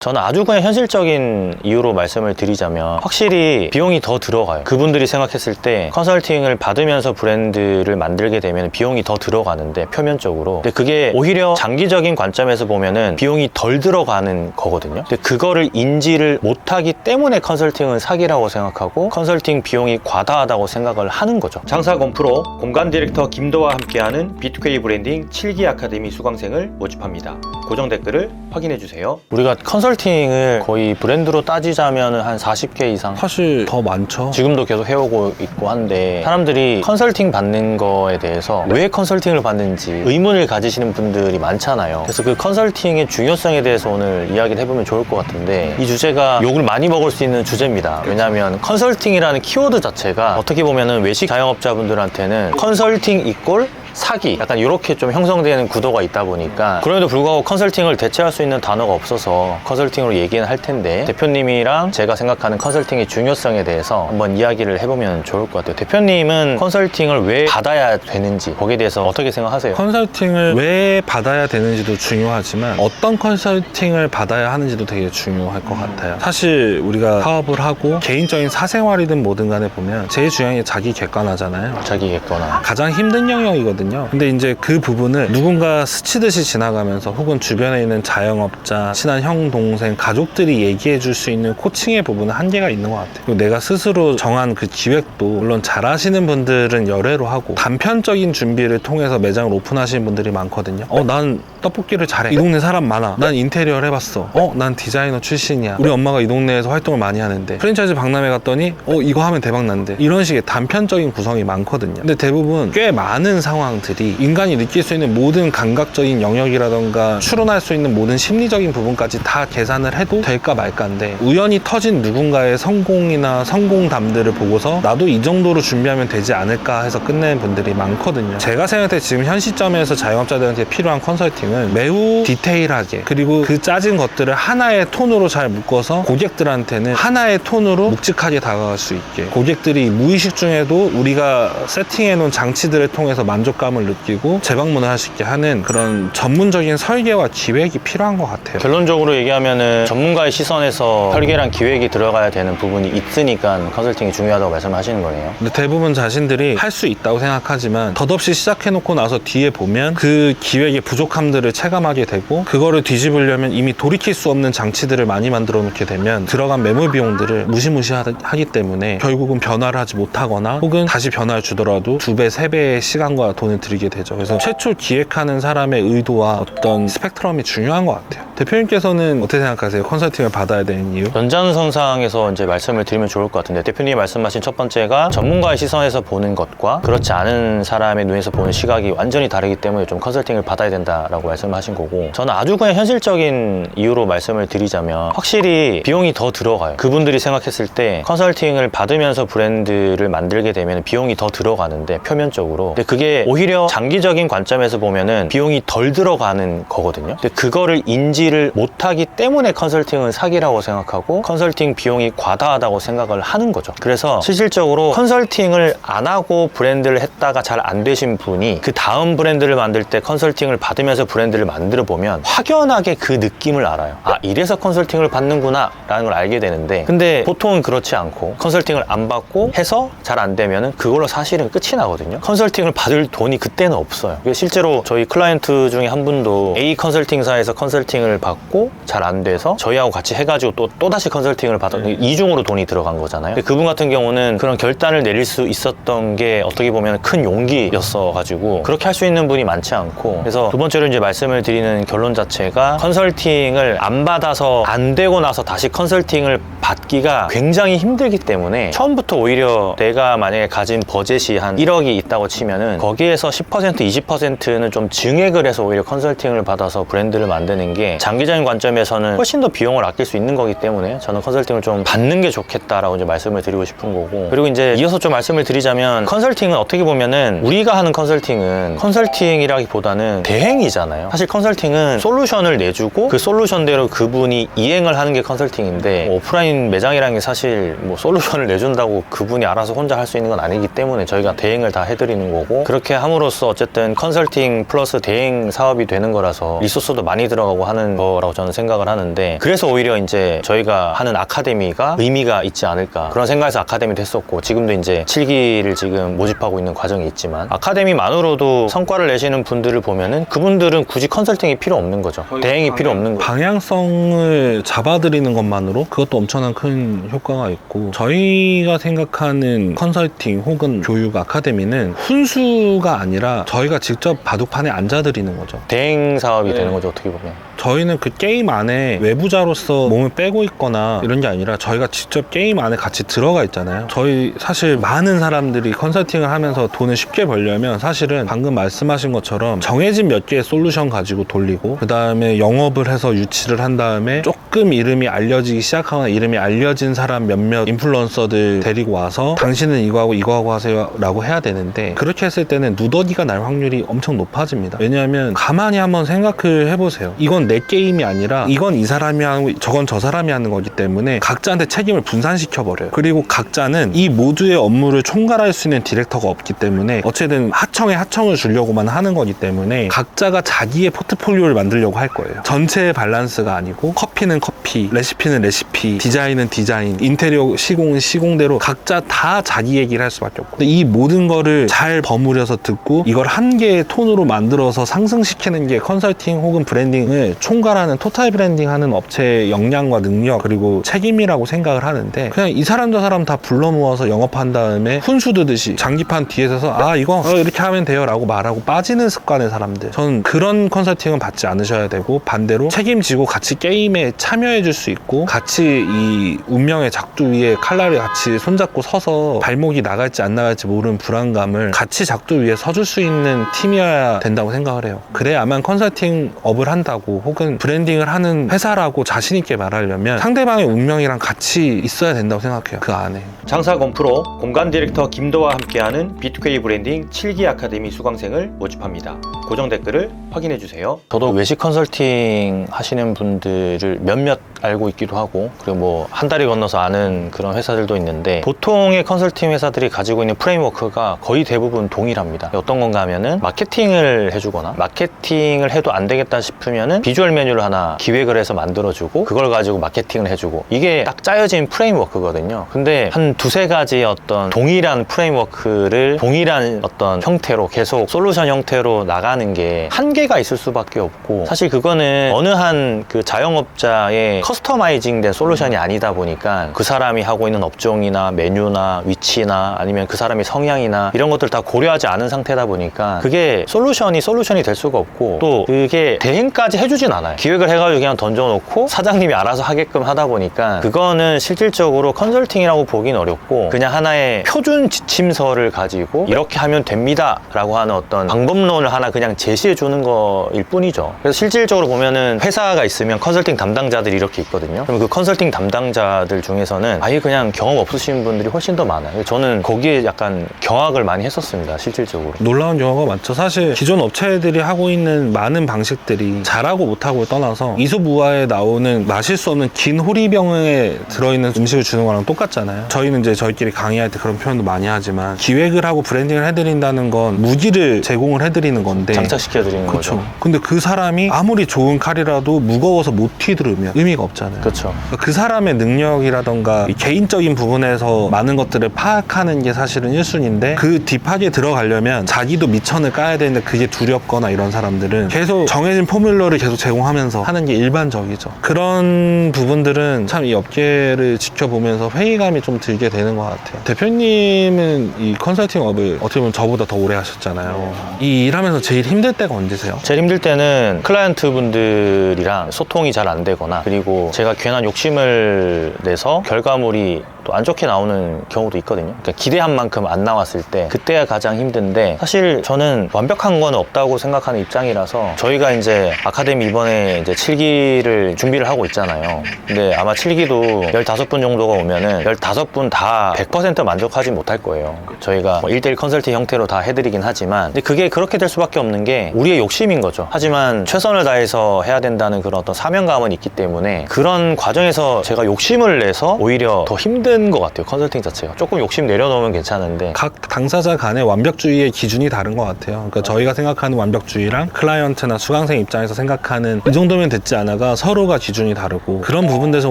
저는 아주 그냥 현실적인 이유로 말씀을 드리자면 확실히 비용이 더 들어가요. 그분들이 생각했을 때 컨설팅을 받으면서 브랜드를 만들게 되면 비용이 더 들어가는데 표면적으로, 근데 그게 오히려 장기적인 관점에서 보면은 비용이 덜 들어가는 거거든요. 근데 그거를 인지를 못하기 때문에 컨설팅은 사기라고 생각하고 컨설팅 비용이 과다하다고 생각을 하는 거죠. 장사건 프로 공간 디렉터 김도와 함께하는 B2K 브랜딩 7기 아카데미 수강생을 모집합니다. 고정 댓글을 확인해 주세요. 우리가 컨설팅을 거의 브랜드로 따지자면 한 40개 이상, 사실 더 많죠. 지금도 계속 해오고 있고 한데, 사람들이 컨설팅 받는 거에 대해서 왜 컨설팅을 받는지 의문을 가지시는 분들이 많잖아요. 그래서 그 컨설팅의 중요성에 대해서 오늘 이야기를 해보면 좋을 것 같은데, 이 주제가 욕을 많이 먹을 수 있는 주제입니다. 왜냐하면 컨설팅이라는 키워드 자체가 어떻게 보면은 외식 자영업자분들한테는 컨설팅 이꼴 사기, 약간 이렇게 좀 형성되는 구도가 있다 보니까, 그럼에도 불구하고 컨설팅을 대체할 수 있는 단어가 없어서 컨설팅으로 얘기는 할 텐데, 대표님이랑 제가 생각하는 컨설팅의 중요성에 대해서 한번 이야기를 해보면 좋을 것 같아요. 대표님은 컨설팅을 왜 받아야 되는지, 거기에 대해서 어떻게 생각하세요? 컨설팅을 왜 받아야 되는지도 중요하지만 어떤 컨설팅을 받아야 하는지도 되게 중요할 것 같아요. 사실 우리가 사업을 하고 개인적인 사생활이든 뭐든 간에 보면 제일 중요한 게 자기 객관화잖아요. 자기 객관화. 가장 힘든 영역이거든요. 근데 이제 그 부분을 누군가 스치듯이 지나가면서 혹은 주변에 있는 자영업자, 친한 형, 동생, 가족들이 얘기해 줄 수 있는 코칭의 부분은 한계가 있는 것 같아요. 그리고 내가 스스로 정한 그 기획도 물론 잘하시는 분들은 열애로 하고 단편적인 준비를 통해서 매장을 오픈하시는 분들이 많거든요. 난 떡볶이를 잘해. 이 동네 사람 많아. 난 인테리어를 해봤어. 난 디자이너 출신이야. 우리 엄마가 이 동네에서 활동을 많이 하는데 프랜차이즈 박람회 갔더니 이거 하면 대박 난대. 이런 식의 단편적인 구성이 많거든요. 근데 대부분 꽤 많은 상황들이 인간이 느낄 수 있는 모든 감각적인 영역이라던가 추론할 수 있는 모든 심리적인 부분까지 다 계산을 해도 될까 말까인데, 우연히 터진 누군가의 성공이나 성공담들을 보고서 나도 이 정도로 준비하면 되지 않을까 해서 끝내는 분들이 많거든요. 제가 생각할 때 지금 현 시점에서 자영업자들한테 필요한 컨설팅은 매우 디테일하게, 그리고 그 짜진 것들을 하나의 톤으로 잘 묶어서 고객들한테는 하나의 톤으로 묵직하게 다가갈 수 있게, 고객들이 무의식 중에도 우리가 세팅해 놓은 장치들을 통해서 만족감을 느끼고 재방문을 할 수 있게 하는 그런 전문적인 설계와 기획이 필요한 것 같아요. 결론적으로 얘기하면은 전문가의 시선에서 설계랑 기획이 들어가야 되는 부분이 있으니까 컨설팅이 중요하다고 말씀하시는 거네요. 근데 대부분 자신들이 할 수 있다고 생각하지만 덧없이 시작해놓고 나서 뒤에 보면 그 기획의 부족함들을 체감하게 되고, 그거를 뒤집으려면 이미 돌이킬 수 없는 장치들을 많이 만들어 놓게 되면 들어간 매몰 비용들을 무시무시하기 때문에 결국은 변화를 하지 못하거나 혹은 다시 변화를 주더라도 2배, 3배의 시간과 돈을 들이게 되죠. 그래서 최초 기획하는 사람의 의도와 어떤 스펙트럼이 중요한 것 같아요. 대표님께서는 어떻게 생각하세요? 컨설팅을 받아야 되는 이유? 연장선상에서 이제 말씀을 드리면 좋을 것 같은데, 대표님이 말씀하신 첫 번째가 전문가의 시선에서 보는 것과 그렇지 않은 사람의 눈에서 보는 시각이 완전히 다르기 때문에 좀 컨설팅을 받아야 된다라고 말씀하신 거고, 저는 아주 그냥 현실적인 이유로 말씀을 드리자면 확실히 비용이 더 들어가요. 그분들이 생각했을 때 컨설팅을 받으면서 브랜드를 만들게 되면 비용이 더 들어가는데 표면적으로, 근데 그게 오히려 장기적인 관점에서 보면은 비용이 덜 들어가는 거거든요. 근데 그거를 인지를 못하기 때문에 컨설팅은 사기라고 생각하고 컨설팅 비용이 과다하다고 생각을 하는 거죠. 그래서 실질적으로 컨설팅을 안 하고 브랜드를 했다가 잘 안 되신 분이 그 다음 브랜드를 만들 때 컨설팅을 받으면서 브랜드를 만들어 보면 확연하게 그 느낌을 알아요. 이래서 컨설팅을 받는구나 라는 걸 알게 되는데, 근데 보통은 그렇지 않고 컨설팅을 안 받고 해서 잘 안 되면은 그걸로 사실은 끝이 나거든요. 컨설팅을 받을 돈이 그때는 없어요. 실제로 저희 클라이언트 중에 한 분도 A 컨설팅사에서 컨설팅을 받고 잘 안 돼서 저희하고 같이 해가지고 또다시 컨설팅을 받았는데 이중으로 돈이 들어간 거잖아요. 근데 그분 같은 경우는 그런 결단을 내릴 수 있었던 게 어떻게 보면 큰 용기였어 가지고 그렇게 할 수 있는 분이 많지 않고, 그래서 두 번째로 이제 말씀을 드리는 결론 자체가 컨설팅을 안 받아서 안 되고 나서 다시 컨설팅을 받기가 굉장히 힘들기 때문에 처음부터 오히려 내가 만약에 가진 버젯이 한 1억이 있다고 치면은 거기에서 10%, 20%는 좀 증액을 해서 오히려 컨설팅을 받아서 브랜드를 만드는 게 장기적인 관점에서는 훨씬 더 비용을 아낄 수 있는 거기 때문에 저는 컨설팅을 좀 받는 게 좋겠다라고 이제 말씀을 드리고 싶은 거고, 그리고 이제 이어서 좀 말씀을 드리자면 컨설팅은 어떻게 보면은 우리가 하는 컨설팅은 컨설팅이라기보다는 대행이잖아요. 사실 컨설팅은 솔루션을 내주고 그 솔루션대로 그분이 이행을 하는 게 컨설팅인데, 오프라인 개인 매장이라는 게 사실 뭐 솔루션을 내준다고 그분이 알아서 혼자 할 수 있는 건 아니기 때문에 저희가 대행을 다 해드리는 거고, 그렇게 함으로써 어쨌든 컨설팅 플러스 대행 사업이 되는 거라서 리소스도 많이 들어가고 하는 거라고 저는 생각을 하는데, 그래서 오히려 이제 저희가 하는 아카데미가 의미가 있지 않을까 그런 생각에서 아카데미도 했었고, 지금도 이제 7기를 지금 모집하고 있는 과정이 있지만, 아카데미만으로도 성과를 내시는 분들을 보면은 그분들은 굳이 컨설팅이 필요 없는 거죠. 대행이 필요 없는 거죠. 방향성을 잡아드리는 것만으로 그것도 엄청난 큰 효과가 있고, 저희가 생각하는 컨설팅 혹은 교육 아카데미는 훈수가 아니라 저희가 직접 바둑판에 앉아드리는 거죠. 대행 사업이 되는 거죠, 어떻게 보면. 저희는 그 게임 안에 외부자로서 몸을 빼고 있거나 이런 게 아니라 저희가 직접 게임 안에 같이 들어가 있잖아요. 저희 사실 많은 사람들이 컨설팅을 하면서 돈을 쉽게 벌려면 사실은 방금 말씀하신 것처럼 정해진 몇 개의 솔루션 가지고 돌리고, 그 다음에 영업을 해서 유치를 한 다음에 조금 이름이 알려지기 시작하거나 이름이 알려진 사람 몇몇 인플루언서들 데리고 와서 당신은 이거 하고 하세요 라고 해야 되는데, 그렇게 했을 때는 누더기가 날 확률이 엄청 높아집니다. 왜냐하면 가만히 한번 생각을 해보세요. 이건 내 게임이 아니라 이건 이 사람이 하고 저건 저 사람이 하는 거기 때문에 각자한테 책임을 분산시켜버려요. 그리고 각자는 이 모두의 업무를 총괄할 수 있는 디렉터가 없기 때문에 어쨌든 하청에 하청을 주려고만 하는 거기 때문에 각자가 자기의 포트폴리오를 만들려고 할 거예요. 전체의 밸런스가 아니고 커피는 커피, 레시피는 레시피, 디자인은 디자인, 인테리어 시공은 시공대로 각자 다 자기 얘기를 할 수밖에 없고, 근데 이 모든 거를 잘 버무려서 듣고 이걸 한 개의 톤으로 만들어서 상승시키는 게 컨설팅 혹은 브랜딩을 총괄하는 토탈 브랜딩하는 업체의 역량과 능력 그리고 책임이라고 생각을 하는데, 그냥 이 사람 저 사람 다 불러 모아서 영업한 다음에 훈수 두듯이 장기판 뒤에 서서 이거 이렇게 하면 돼요 라고 말하고 빠지는 습관의 사람들, 저는 그런 컨설팅은 받지 않으셔야 되고, 반대로 책임지고 같이 게임에 참여해 줄 수 있고 같이 이 운명의 작두 위에 칼날을 같이 손잡고 서서 발목이 나갈지 안 나갈지 모르는 불안감을 같이 작두 위에 서줄 수 있는 팀이어야 된다고 생각을 해요. 그래야만 컨설팅 업을 한다고 혹은 브랜딩을 하는 회사라고 자신 있게 말하려면 상대방의 운명이랑 같이 있어야 된다고 생각해요. 그 안에. 장사건 프로 공간 디렉터 김도와 함께하는 B2K 브랜딩 7기 아카데미 수강생을 모집합니다. 고정 댓글을 확인해 주세요. 저도 외식 컨설팅 하시는 분들을 몇몇 알고 있기도 하고, 그리고 뭐 한 달이 건너서 아는 그런 회사들도 있는데, 보통의 컨설팅 회사들이 가지고 있는 프레임워크가 거의 대부분 동일합니다. 어떤 건가 하면은 마케팅을 해주거나, 마케팅을 해도 안 되겠다 싶으면은 비주얼 메뉴를 하나 기획을 해서 만들어주고 그걸 가지고 마케팅을 해주고, 이게 딱 짜여진 프레임워크거든요. 근데 한 두세 가지의 어떤 동일한 프레임워크를 동일한 어떤 형태로 계속 솔루션 형태로 나가는 게 한계가 있을 수밖에 없고, 사실 그거는 어느 한 그 자영업자의 커스터마이징 된 솔루션이 아니다 보니까 그 사람이 하고 있는 업종이나 메뉴나 위치나 아니면 그 사람의 성향이나 이런 것들 다 고려하지 않은 상태다 보니까 그게 솔루션이 될 수가 없고, 또 그게 대행까지 해주진 않아요. 기획을 해가지고 그냥 던져놓고 사장님이 알아서 하게끔 하다 보니까 그거는 실질적으로 컨설팅이라고 보긴 어렵고, 그냥 하나의 표준 지침서를 가지고 이렇게 하면 됩니다 라고 하는 어떤 방법론을 하나 그냥 제시해 주는 거일 뿐이죠. 그래서 실질적으로 보면은 회사가 있으면 컨설팅 담당자들이 이렇게 있거든요. 그럼 그 컨설팅 담당자들 중에서는 아예 그냥 경험 없으신 분들이 훨씬 더 많아요. 저는 거기에 약간 경악을 많이 했었습니다, 실질적으로. 놀라운 경우가 많죠. 사실 기존 업체들이 하고 있는 많은 방식들이 잘하고 못하고를 떠나서 이소무화에 나오는 마실 수 없는 긴 호리병에 들어있는 음식을 주는 거랑 똑같잖아요. 저희는 이제 저희끼리 강의할 때 그런 표현도 많이 하지만, 기획을 하고 브랜딩을 해드린다는 건 무기를 제공을 해드리는 건데, 장착시켜드리는 그렇죠. 거죠. 근데 그 사람이 아무리 좋은 칼이라도 무거워서 못 휘두르면 의미가 없잖아요. 그렇죠. 그 사람의 능력이라던가 이 개인적인 부분에서 많은 것들을 파악하는 게 사실은 1순위인데, 그 딥하게 들어가려면 자기도 미천을 까야 되는데 그게 두렵거나 이런 사람들은 계속 정해진 포뮬러를 계속 제공하면서 하는 게 일반적이죠. 그런 부분들은 참 이 업계를 지켜보면서 회의감이 좀 들게 되는 것 같아요. 대표님은 이 컨설팅 업을 어떻게 보면 저보다 더 오래 하셨잖아요. 이 일하면서 제일 힘들 때가 언제세요? 제일 힘들 때는 클라이언트 분들이랑 소통이 잘 안 되거나, 그리고 제가 괜한 욕심을 내서 결과물이 또 안 좋게 나오는 경우도 있거든요. 그러니까 기대한 만큼 안 나왔을 때 그때가 가장 힘든데, 사실 저는 완벽한 건 없다고 생각하는 입장이라서 저희가 이제 아카데미 이번에 이제 7기를 준비를 하고 있잖아요. 근데 아마 7기도 15분 정도가 오면은 15분 다 100% 만족하지 못할 거예요. 저희가 1대1 컨설팅 형태로 다 해드리긴 하지만, 근데 그게 그렇게 될 수밖에 없는 게 우리의 욕심인 거죠. 하지만 최선을 다해서 해야 된다는 그런 어떤 사명감은 있기 때문에 그런 과정에서 제가 욕심을 내서 오히려 더 힘든 것 같아요. 컨설팅 자체가 조금 욕심 내려놓으면 괜찮은데, 각 당사자 간의 완벽주의의 기준이 다른 것 같아요. 그러니까 저희가 생각하는 완벽주의랑 클라이언트나 수강생 입장에서 생각하는 이 정도면 됐지 않아가 서로가 기준이 다르고, 그런 부분에서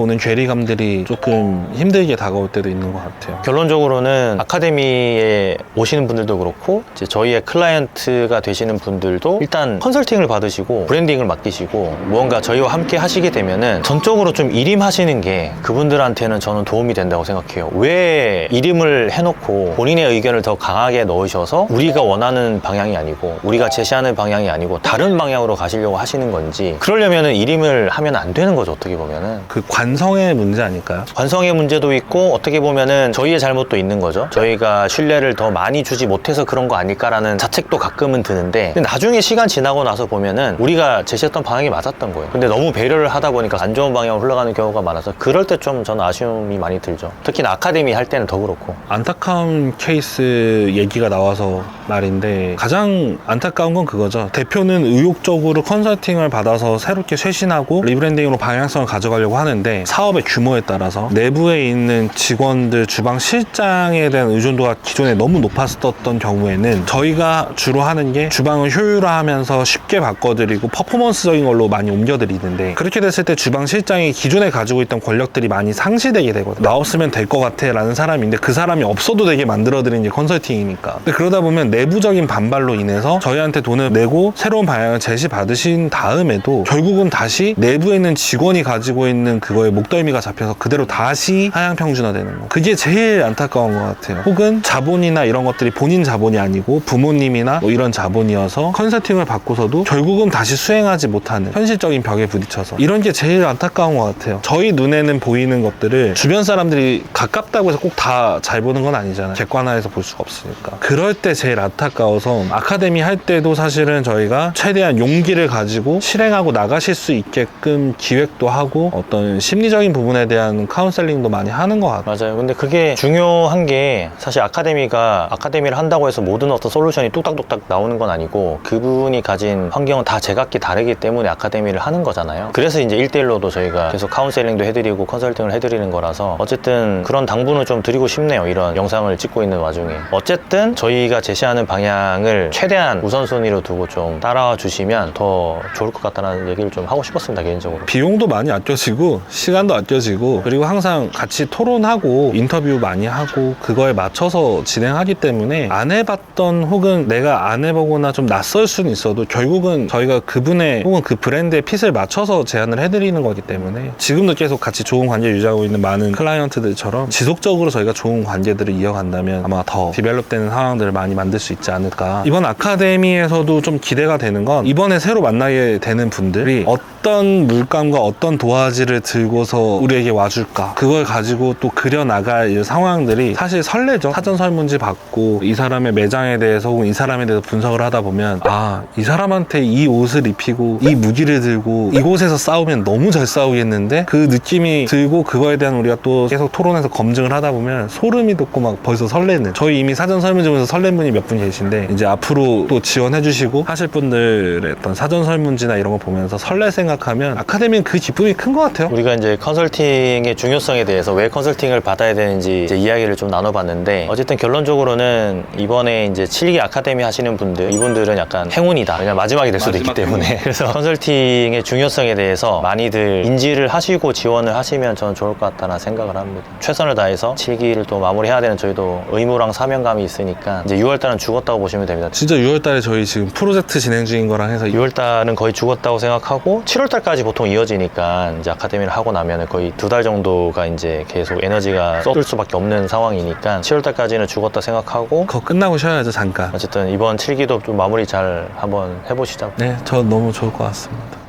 오는 괴리감들이 조금 힘들게 다가올 때도 있는 것 같아요. 결론적으로는 아카데미에 오시는 분들도 그렇고 이제 저희의 클라이언트가 되시는 분들도 일단 컨설팅을 받으시고 브랜딩을 맡기시고 무언가 저희와 함께 하시게 되면은 전적으로 좀 일임하시는 게 그분들한테는 저는 도움이 된다고 생각해요. 왜 일임을 해놓고 본인의 의견을 더 강하게 넣으셔서 우리가 원하는 방향이 아니고 우리가 제시하는 방향이 아니고 다른 방향으로 가시려고 하시는 건지, 그러려면은 일임을 하면 안 되는 거죠. 어떻게 보면은 그 관성의 문제 아닐까요? 관성의 문제도 있고 어떻게 보면은 저희의 잘못도 있는 거죠. 저희가 신뢰를 더 많이 주지 못해서 그런 거 아닐까라는 자책도 가끔은 드는데, 근데 나중에 시간 지나고 나서 보면은 우리가 제시했던 방향이 맞았던 거예요. 근데 너무 배려를 하다 보니까 안 좋은 방향으로 흘러가는 경우가 많아서 그럴 때 좀 저는 아쉬움이 많이 들죠. 특히나 아카데미 할 때는 더 그렇고. 안타까운 케이스 얘기가 나와서 말인데, 가장 안타까운 건 그거죠. 대표는 의욕적으로 컨설팅을 받아서 새롭게 쇄신하고 리브랜딩으로 방향성을 가져가려고 하는데, 사업의 규모에 따라서 내부에 있는 직원들, 주방 실장에 대한 의존도가 기존에 너무 높았었던 경우에는 저희가 주로 하는 게 주방을 효율화하면서 쉽게 바꿔드리고 퍼포먼스적인 걸로 많이 옮겨드리는데, 그렇게 됐을 때 주방 실장이 기존에 가지고 있던 권력들이 많이 상실되게 되거든요. 나 없으면 될 것 같아 라는 사람인데 그 사람이 없어도 되게 만들어드리는 게 컨설팅이니까. 근데 그러다 보면 내부적인 반발로 인해서 저희한테 돈을 내고 새로운 방향을 제시받으신 다음에도 결국은 다시 내부에 있는 직원이 가지고 있는 그거에 목덜미가 잡혀서 그대로 다시 하향평준화되는 거. 그게 제일 안타까운 것 같아요. 혹은 자본이나 이런 것들이 본인 자본이 아니고 부모님이나 뭐 이런 자본이어서 컨설팅을 받고서도 결국은 다시 수행하지 못하는 현실적인 벽에 부딪혀서, 이런 게 제일 안타까운 것 같아요. 저희 눈에는 보이는 것들을 주변 사람들이 가깝다고 해서 꼭 다 잘 보는 건 아니잖아요. 객관화해서 볼 수가 없으니까. 그럴 때 제일 안타까워서, 아카데미 할 때도 사실은 저희가 최대한 용기를 가지고 실행하고 나가실 수 있게끔 기획도 하고 어떤 심리적인 부분에 대한 카운셀링도 많이 하는 것 같아요. 맞아요. 근데 그게 중요한 게, 사실 아카데미를 한다고 해서 모든 어떤 솔루션이 뚝딱뚝딱 나오는 건 아니고 그분이 가진 환경은 다 제각기 다르기 때문에 아카데미를 하는 거잖아요. 그래서 이제 1대1로도 저희가 계속 카운셀링도 해드리고 컨설팅을 해드리는 거라서 어쨌든 그런 당부는 좀 드리고 싶네요. 이런 영상을 찍고 있는 와중에. 어쨌든 저희가 제시하는 방향을 최대한 우선순위로 두고 좀 따라와 주시면 더 좋을 것 같다는 얘기를 좀 하고 싶었습니다. 개인적으로. 비용도 많이 아껴지고 시간도 아껴지고, 그리고 항상 같이 토론하고 인터뷰 많이 하고 그거에 맞춰서 진행하기 때문에 안 해봤던, 혹은 내가 안 해보거나 좀 낯설 수는 있어도 결국은 저희가 그분의 혹은 그 브랜드의 핏을 맞춰서 제안을 해드리는 거기 때문에, 지금도 계속 같이 좋은 관계 유지하고 있는 많은 클라이언트들처럼 지속적으로 저희가 좋은 관계들을 이어간다면 아마 더 디벨롭되는 상황들을 많이 만들 수 있지 않을까. 이번 아카데미에서도 좀 기대가 되는 건, 이번에 새로 만나게 되는 분들이 어떤 물감과 어떤 도화지를 들고서 우리에게 와줄까, 그걸 가지고 또 그려나갈 상황들이 사실 설레죠. 사전 설문지 받고 이 사람의 매장에 대해서 혹은 이 사람에 대해서 분석을 하다 보면, 아, 이 사람한테 이 옷을 입히고 이 무기를 들고 이곳에서 싸우면 너무 잘 싸우겠는데, 그 느낌이 들고 그거에 대한 우리가 또 계속 토론해서 검증을 하다 보면 소름이 돋고 막 벌써 설레는, 저희 이미 사전 설문지 보면서 설렌 분이 몇 분 계신데, 이제 앞으로 또 지원해 주시고 하실 분들의 어떤 사전 설문지나 이런 거 보면서 설레 생각하면 아카데미는 그 기쁨이 큰 것 같아요. 우리가 이제 컨설팅의 중요성에 대해서 왜 컨설팅을 받아야 되는지 이제 이야기를 좀 나눠봤는데, 어쨌든 결론적으로는 이번에 이제 7기 아카데미 하시는 분들, 이분들은 약간 행운이다. 왜냐면 마지막이 될 수도 있기 때문에. 그래서 컨설팅의 중요성에 대해서 많이들 인지를 하시고 지원을 하시면 저는 좋을 것 같다는 생각을 합니다. 최선을 다해서 7기를 또 마무리해야 되는 저희도 의무랑 사명감이 있으니까 이제 6월달은 죽었다고 보시면 됩니다. 진짜 6월달에 저희 지금 프로젝트 진행 중인 거랑 해서 6월달은 거의 죽었다고 생각하고 7월달까지 보통 이어지니까 이제 아카데미를 하고 나면 거의 2달 정도가 이제 계속 에너지가 쏟을 수밖에 없는 상황이니까 7월달까지는 죽었다 생각하고, 그거 끝나고 쉬어야죠, 잠깐. 어쨌든 이번 7기도 좀 마무리 잘 한번 해보시죠. 네, 저 너무 좋을 것 같습니다.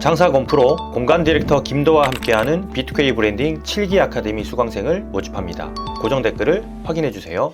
장사건 프로 공간 디렉터 김도와 함께하는 B2K 브랜딩 7기 아카데미 수강생을 모집합니다. 고정 댓글을 확인해주세요.